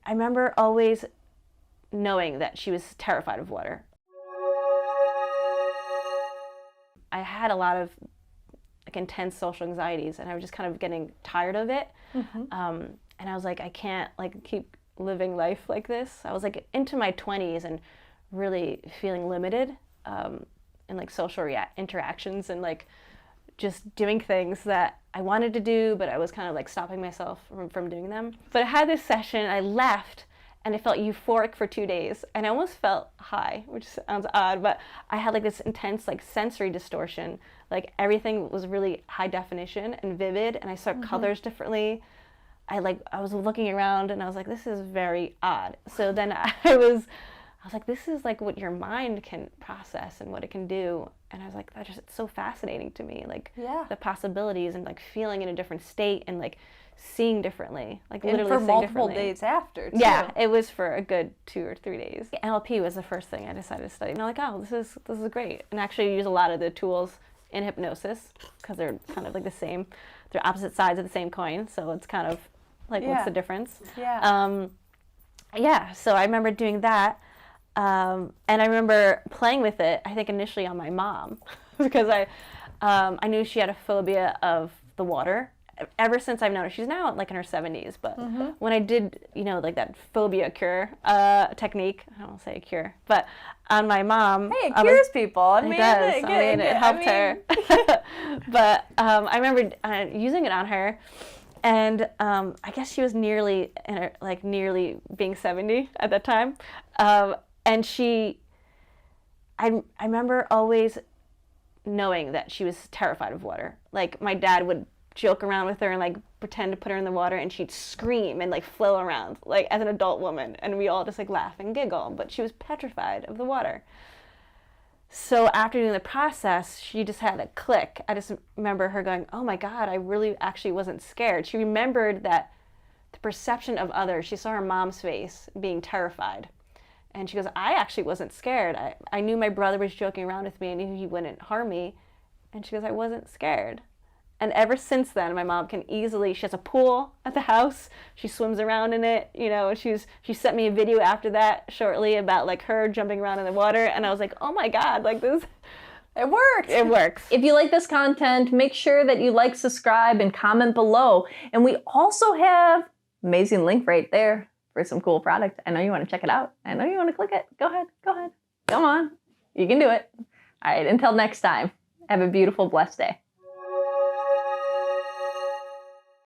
I remember always knowing that she was terrified of water. I had a lot of like intense social anxieties, and I was just kind of getting tired of it. And I was like, I can't like keep living life like this. I was like into my 20s and really feeling limited in like social interactions and like just doing things that I wanted to do, but I was kind of like stopping myself from doing them. But I had this session, I left, and I felt euphoric for 2 days, and I almost felt high, which sounds odd, but I had like this intense like sensory distortion. Like everything was really high definition and vivid, and I saw colors differently. I was looking around and I was like, this is very odd. So then I was like, this is like what your mind can process and what it can do. And I was like, that's just so fascinating to me. Like the possibilities and like feeling in a different state and like seeing differently, like and literally for seeing multiple differently. days after, too. Yeah, it was for a good 2 or 3 days. NLP was the first thing I decided to study. And I'm like, oh, this is great. And actually use a lot of the tools in hypnosis because they're kind of like the same. They're opposite sides of the same coin. So it's kind of like, what's the difference? So I remember doing that. And I remember playing with it, I think initially on my mom, because I knew she had a phobia of the water. Ever since I've known her, she's now like in her 70s, but when I did, like that phobia cure technique, I don't want to say a cure, but on my mom. Hey, it cures people. I mean, it helped her. But I remember using it on her, and I guess she was nearly being 70 at that time. And I remember always knowing that she was terrified of water. Like my dad would joke around with her and like pretend to put her in the water, and she'd scream and like flow around like as an adult woman, and we all just like laugh and giggle, but she was petrified of the water. So after doing the process, she just had a click. I just remember her going, oh my God, I really actually wasn't scared. She remembered that the perception of others, she saw her mom's face being terrified. And she goes, I actually wasn't scared. I knew my brother was joking around with me. I knew he wouldn't harm me. And she goes, I wasn't scared. And ever since then, my mom can easily, she has a pool at the house. She swims around in it, and she sent me a video after that shortly about like her jumping around in the water. And I was like, oh my God, like this. It works. It works. If you like this content, make sure that you like, subscribe, and comment below. And we also have an amazing link right there for some cool product. I know you want to check it out. I know you want to click it. Go ahead. Come on. You can do it. All right, until next time, have a beautiful, blessed day.